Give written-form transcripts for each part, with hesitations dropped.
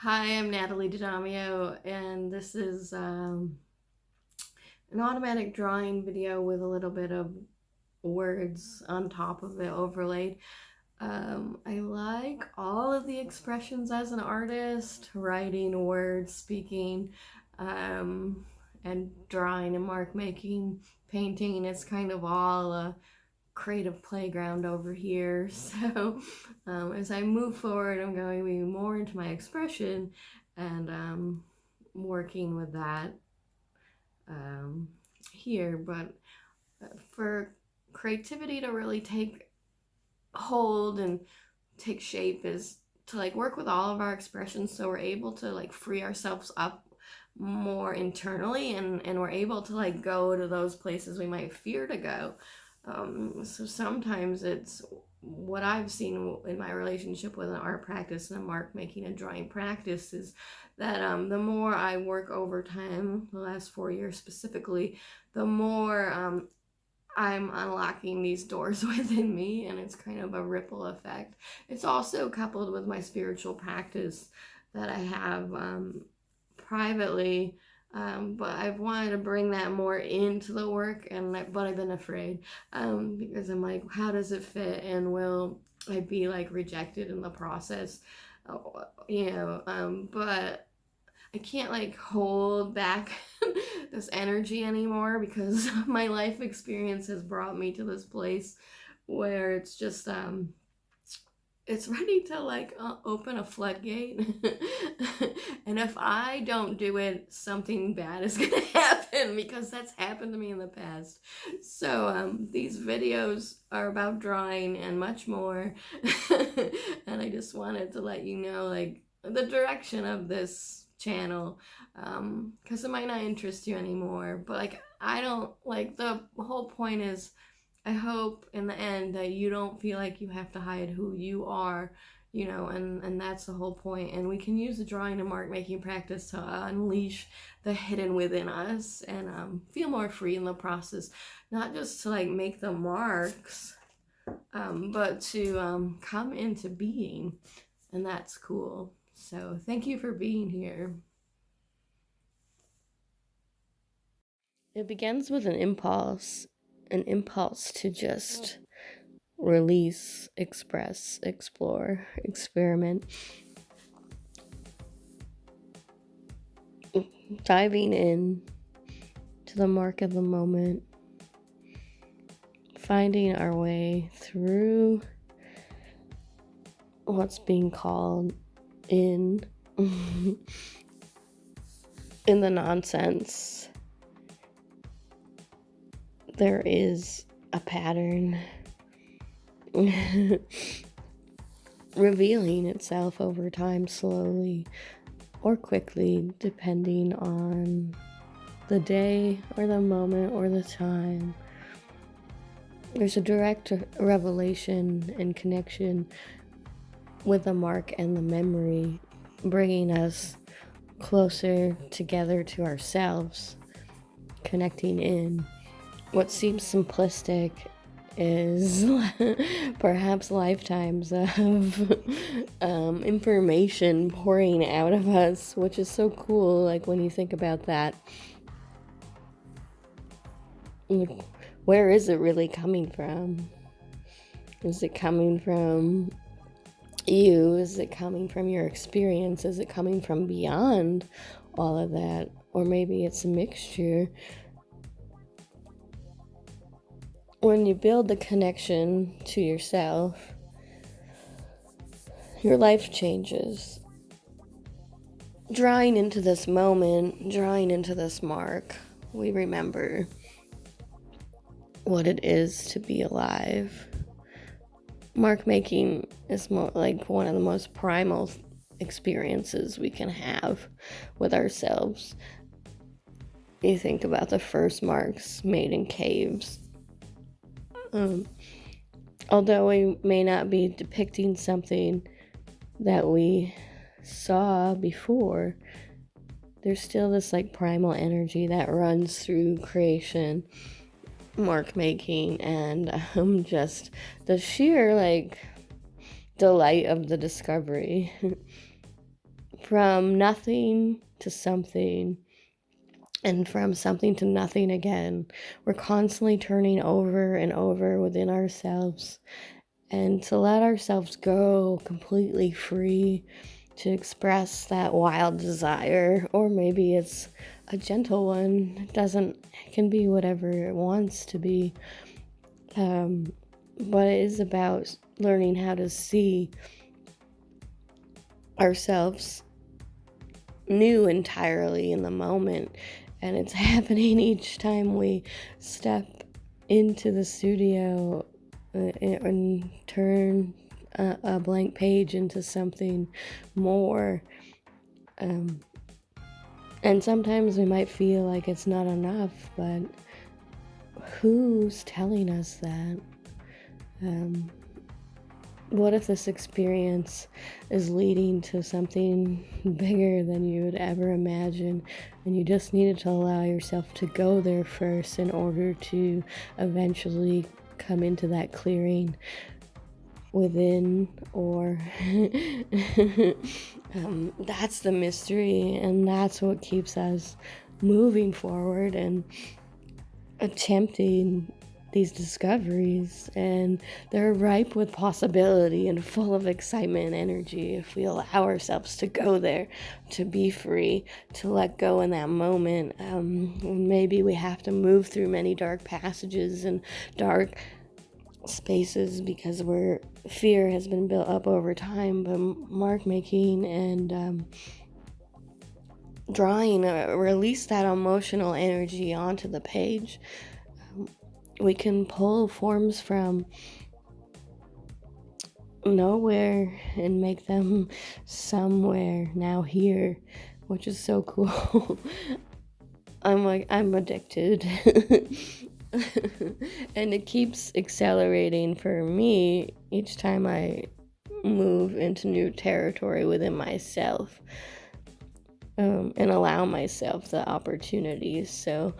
Hi, I'm Natalie Dinamio, and this is an automatic drawing video with a little bit of words on top of it overlaid. I like all of the expressions as an artist, writing, words, speaking, um, and drawing and mark making, painting. It's kind of all a creative playground over here. So as I move forward, I'm going to be more into my expression and working with that um, here. But for creativity to really take hold and take shape is to like work with all of our expressions so we're able to like free ourselves up more internally and we're able to like go to those places we might fear to go. So sometimes it's what I've seen in my relationship with an art practice and a mark making and drawing practice is that the more I work over time, the last 4 years specifically, the more I'm unlocking these doors within me, and it's kind of a ripple effect. It's also coupled with my spiritual practice that I have privately, but I've wanted to bring that more into the work, but I've been afraid because I'm like, how does it fit, and will I be like rejected in the process? But I can't like hold back this energy anymore because my life experience has brought me to this place where it's just it's ready to like open a floodgate. And if I don't do it, something bad is gonna happen because that's happened to me in the past. So these videos are about drawing and much more. And I just wanted to let you know like the direction of this channel, because it might not interest you anymore, but like I don't like, the whole point is I hope in the end that you don't feel like you have to hide who you are, and that's the whole point. And we can use the drawing and mark making practice to unleash the hidden within us and feel more free in the process, not just to like make the marks, but to come into being, and that's cool. So thank you for being here. It begins with an impulse to just release, express, explore, experiment. Diving in to the mark of the moment, finding our way through what's being called in in the nonsense. There is a pattern revealing itself over time, slowly or quickly, depending on the day or the moment or the time. There's a direct revelation and connection with the mark and the memory, bringing us closer together to ourselves, connecting in. What seems simplistic is perhaps lifetimes of information pouring out of us, which is so cool. Like when you think about that, where is it really coming from? Is it coming from you? Is it coming from your experience? Is it coming from beyond all of that? Or maybe it's a mixture. When you build the connection to yourself, your life changes. Drawing into this moment, drawing into this mark, we remember what it is to be alive. Mark making is more like one of the most primal experiences we can have with ourselves. You think about the first marks made in caves. Although we may not be depicting something that we saw before, there's still this like primal energy that runs through creation, mark making, and just the sheer like delight of the discovery. from nothing to something, and from something to nothing again. We're constantly turning over and over within ourselves, and to let ourselves go completely free to express that wild desire, or maybe it's a gentle one. It can be whatever it wants to be. But it is about learning how to see ourselves new entirely in the moment. And it's happening each time we step into the studio and turn a blank page into something more. And sometimes we might feel like it's not enough, but who's telling us that? What if this experience is leading to something bigger than you would ever imagine, and you just needed to allow yourself to go there first in order to eventually come into that clearing within, or that's the mystery, and that's what keeps us moving forward and attempting these discoveries. And they're ripe with possibility and full of excitement and energy if we allow ourselves to go there, to be free, to let go in that moment. Maybe we have to move through many dark passages and dark spaces because fear has been built up over time, but mark making and drawing release that emotional energy onto the page. We can pull forms from nowhere and make them somewhere now here, which is so cool. I'm addicted. And it keeps accelerating for me each time I move into new territory within myself, and allow myself the opportunities. So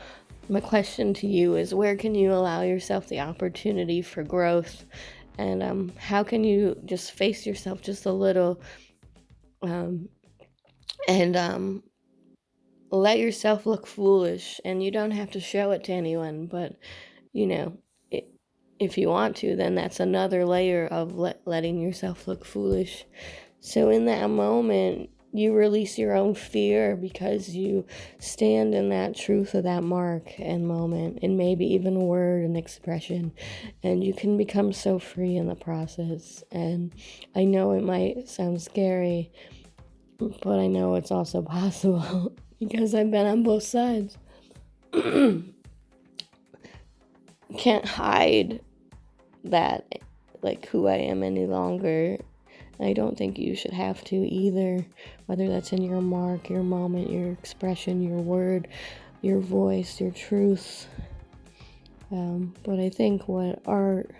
my question to you is, where can you allow yourself the opportunity for growth? And how can you just face yourself just a little, and let yourself look foolish? And you don't have to show it to anyone, but if you want to, then that's another layer of letting yourself look foolish. So in that moment, you release your own fear because you stand in that truth of that mark and moment, and maybe even word and expression, and you can become so free in the process. And I know it might sound scary, but I know it's also possible because I've been on both sides. Can't hide that, like, who I am any longer. I don't think you should have to either, whether that's in your mark, your moment, your expression, your word, your voice, your truth. But I think what art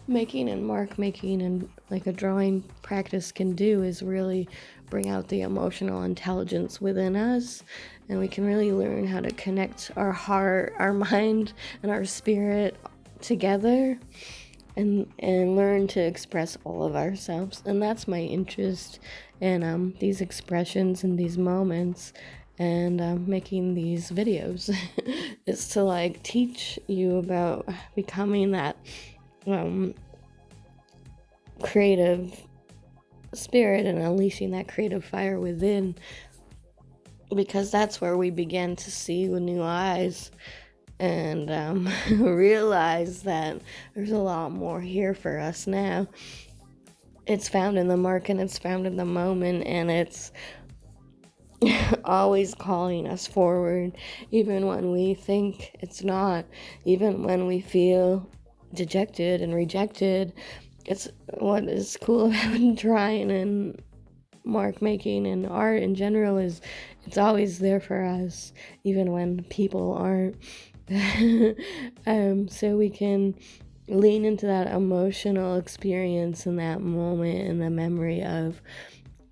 making and mark making and like a drawing practice can do is really bring out the emotional intelligence within us, and we can really learn how to connect our heart, our mind, and our spirit together, and learn to express all of ourselves. And that's my interest in these expressions and these moments, and making these videos is to like teach you about becoming that creative spirit and unleashing that creative fire within, because that's where we begin to see with new eyes and realize that there's a lot more here for us now. It's found in the mark, and it's found in the moment, and it's always calling us forward, even when we think it's not, even when we feel dejected and rejected. It's what is cool about drawing and mark making and art in general is it's always there for us, even when people aren't. So we can lean into that emotional experience in that moment and the memory of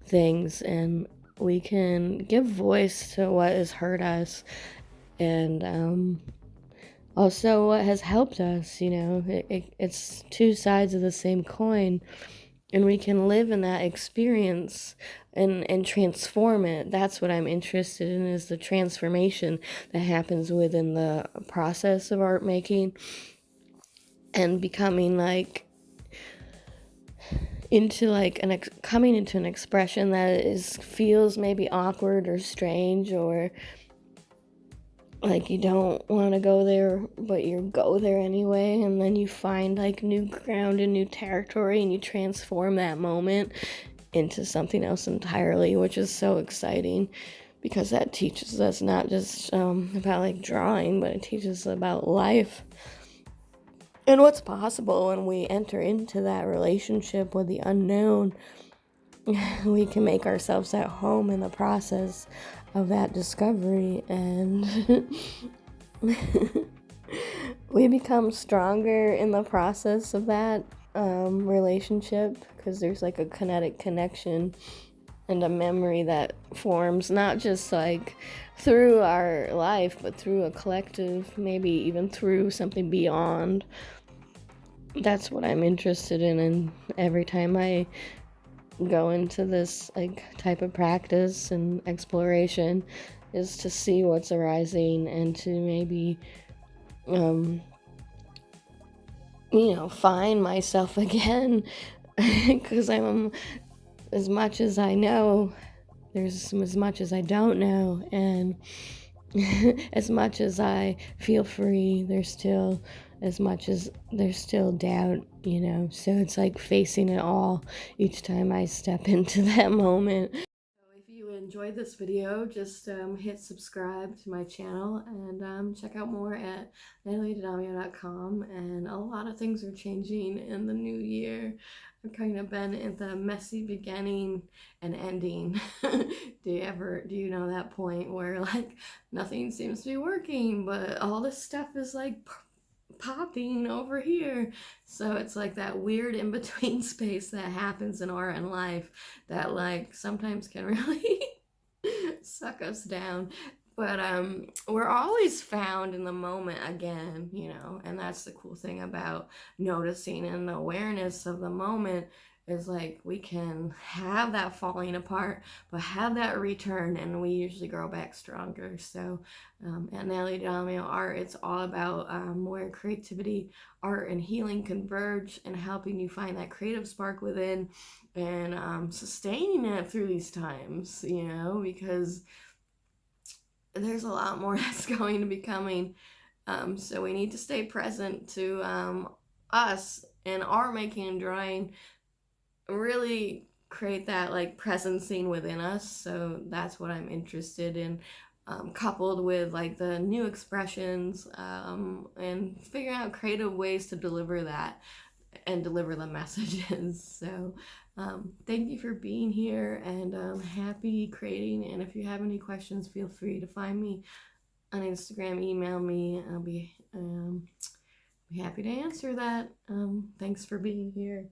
things, and we can give voice to what has hurt us, and also what has helped us. It's two sides of the same coin. and we can live in that experience and transform it. That's what I'm interested in, is the transformation that happens within the process of art making, and becoming like into like coming into an expression that feels maybe awkward or strange, or like you don't want to go there, but you go there anyway, and then you find like new ground and new territory, and you transform that moment into something else entirely, which is so exciting, because that teaches us not just about like drawing, but it teaches us about life and what's possible when we enter into that relationship with the unknown. We can make ourselves at home in the process of that discovery, and we become stronger in the process of that relationship, because there's like a kinetic connection and a memory that forms, not just like through our life, but through a collective, maybe even through something beyond. That's what I'm interested in, and every time I go into this like type of practice and exploration, is to see what's arising, and to maybe find myself again, because I'm, as much as I know, there's as much as I don't know, and as much as I feel free, there's still doubt, so it's like facing it all each time I step into that moment. So if you enjoyed this video, just hit subscribe to my channel, and check out more at nataliedamio.com. And a lot of things are changing in the new year. I've kind of been at the messy beginning and ending. Do you know that point where like nothing seems to be working, but all this stuff is like popping over here? So it's like that weird in between space that happens in art and life that like sometimes can really suck us down. But we're always found in the moment again, and that's the cool thing about noticing, and the awareness of the moment is like we can have that falling apart, but have that return, and we usually grow back stronger. So at Natalie Damio Art, it's all about where creativity, art, and healing converge, and helping you find that creative spark within, and sustaining it through these times, because there's a lot more that's going to be coming. So we need to stay present to us and art making and drawing, really create that like presencing within us. So that's what I'm interested in, coupled with like the new expressions, and figuring out creative ways to deliver that and deliver the messages. So thank you for being here, and happy creating. And if you have any questions, feel free to find me on Instagram, email me. I'll be happy to answer that. Thanks for being here.